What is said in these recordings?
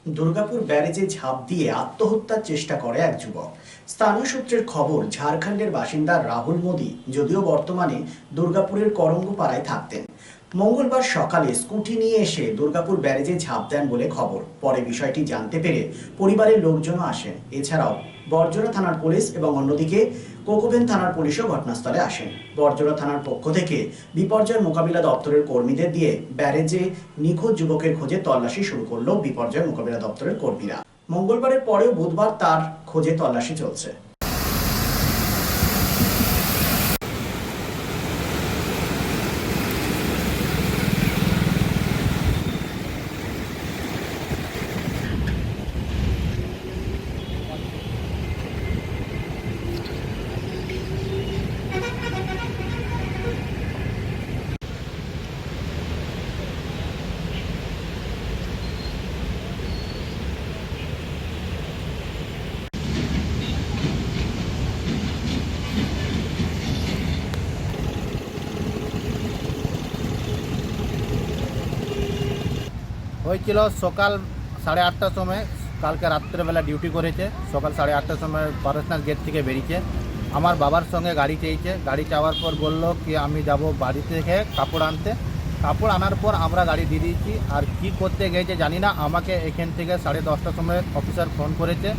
দুর্গাপুর ব্যারেজে ঝাঁপ দিয়ে আত্মহত্যার চেষ্টা করে এক যুবক। স্থানীয় সূত্রের খবর, ঝাড়খণ্ডের বাসিন্দা রাহুল মোদি যদিও বর্তমানে দুর্গাপুরের করঙ্গপাড়ায় থাকতেন। মঙ্গলবার সকালে স্কুটি নিয়ে এসে দুর্গাপুর ব্যারেজে ঝাঁপ দেন বলে খবর। পরে বিষয়টি জানতে পেরে পরিবারের লোকজনও আসেন। এছাড়াও বরজোড়া থানার পুলিশ এবং অন্যদিকে কোকোভেন থানার পুলিশও ঘটনাস্থলে আসেন। বরজোড়া থানার পক্ষ থেকে বিপর্যয় মোকাবিলা দপ্তরের কর্মীদের দিয়ে ব্যারেজে নিখোঁজ যুবকের খোঁজে তল্লাশি শুরু করলো বিপর্যয় মোকাবিলা দপ্তরের কর্মীরা। মঙ্গলবারের পরেও বুধবার তার খোঁজে তল্লাশি চলছে। হয়েছিল সকাল 8:30টার সময়। কালকে রাত্রেবেলা ডিউটি করেছে। সকাল 8:30টার সময় পারসনাল গেট থেকে বেরিয়েছে। আমার বাবার সঙ্গে গাড়ি চেয়েছে। গাড়ি চাওয়ার পর বলল কি আমি যাব বাড়ি থেকে কাপড় আনতে। কাপড় আনার পর আমরা গাড়ি দিয়ে দিয়েছি। আর কি করতে গেছে জানি না। আমাকে এখান থেকে 10:30টার সময় অফিসার ফোন করেছে।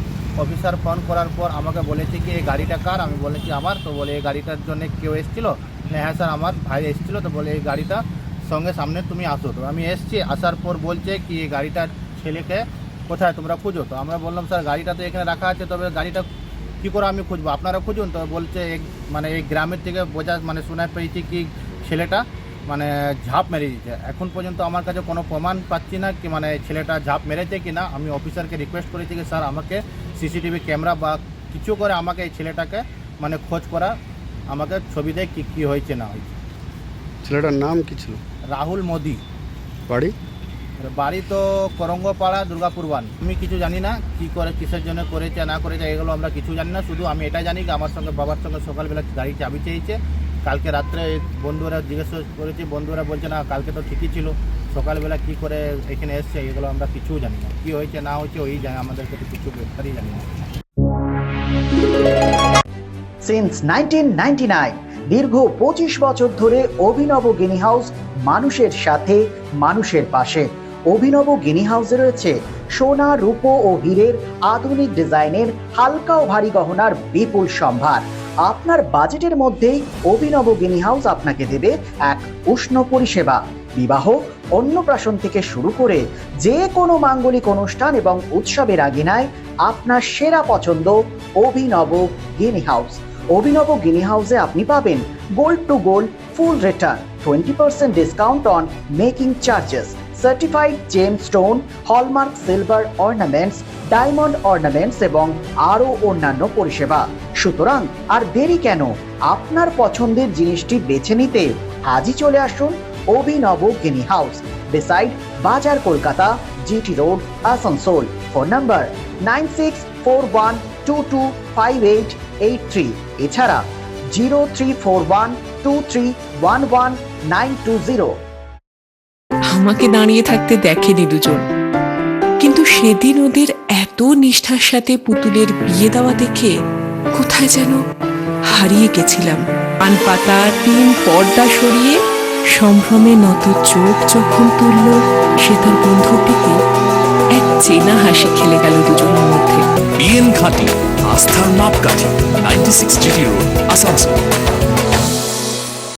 অফিসার ফোন করার পর আমাকে বলেছে কি এই গাড়িটা কার। আমি বলেছি আমার। তো বলে এই গাড়িটার জন্য কেউ এসেছিলো? হ্যাঁ স্যার আমার ভাই এসেছিলো। তো বলে এই গাড়িটা সঙ্গে সামনে তুমি আসো। তো আমি এসছি। আসার পর বলছে কি এই গাড়িটার ছেলেকে কোথায় তোমরা খুঁজো। তো আমরা বললাম স্যার গাড়িটা তো এখানে রাখা আছে, তবে গাড়িটা কী করে আমি খুঁজবো, আপনারা খুঁজুন। তো বলছে এই গ্রামের থেকে শোনা পেয়েছি কি ছেলেটা ঝাঁপ মেরে দিয়েছে। এখন পর্যন্ত আমার কাছে কোনো প্রমাণ পাচ্ছি না কি ছেলেটা ঝাঁপ মেরেছে কি না। আমি অফিসারকে রিকোয়েস্ট করেছি কি স্যার আমাকে সিসিটিভি ক্যামেরা বা কিছু করে আমাকে এই ছেলেটাকে খোঁজ করা, আমাকে ছবি দেয় কী হয়েছে না হয়েছে। ছেলেটার নাম কি ছিল? রাহুল মোদি। বাড়ি তো করঙ্গপাড়া, দুর্গাপুর 1। আমি কিছু জানি না কি করে কিসের জন্য করেছে না করেছে, এগুলো আমরা কিছু জানি না। শুধু আমি এটা জানি কি আমার সঙ্গে বাবার সঙ্গে সকালবেলা গাড়ি চাবি চেয়েছে। কালকে রাত্রে বন্ধুরা জিজ্ঞেস করেছি, বন্ধুরা বলছে না কালকে তো ঠিকই ছিল, সকালবেলা কি করে এখানে এসছে এগুলো আমরা কিছু জানি না। কি হয়েছে না হয়েছে ওই জানে, আমাদেরকে তো কিছু ব্যাপারই জানি না। সিন্স 1999 দীর্ঘ 25 বছর ধরে অভিনব গিনি হাউস মানুষের সাথে মানুষের পাশে। অভিনব গিনি হাউসে রয়েছে সোনা, রূপো ও হীরের আধুনিক ডিজাইনের হালকা ও ভারী গহনার বিপুল সম্ভার। আপনার বাজেটের মধ্যেই অভিনব গিনি হাউস আপনাকে দেবে এক উষ্ণ পরিষেবা। বিবাহ, অন্নপ্রাশন থেকে শুরু করে যে কোনো মাঙ্গলিক অনুষ্ঠান এবং উৎসবের আগিনায় আপনার সেরা পছন্দ অভিনব গিনি হাউস। অভিনব গিনি হাউসে আপনি পাবেন gold to gold full return, 20% discount on making charges, certified gem stone, hallmark silver ornaments, diamond ornaments এবং আরও অন্যান্য পরিষেবা। সুতরাং আর দেরি কেন, আপনার পছন্দের জিনিসটি বেছে নিতে আজই চলে আসুন অভিনব গিনি হাউস, বিসাইড বাজার, Kolkata, GT road, Asansol. Phone number 9641225883, এছাড়া 034123119220। আমাকে দাঁড়িয়ে থাকতে দেখেনি দুজন, কিন্তু সেদিন ওদের এত নিষ্ঠার সাথে পুতুলের বিয়ে দেওয়া দেখে কোথায় যেন হারিয়ে গেছিলাম। পান পাতা টিন পর্দা সরিয়ে সম্ভ্রমে নত চোখ যখন তুলল সে তার বন্ধুটিকে, এক চেনা হাসি খেলে গেল দুজনের মধ্যে। বিএন ঘাটি, আস্থার মাপকাঠি, 96 জিটি রোড, আসানসোল।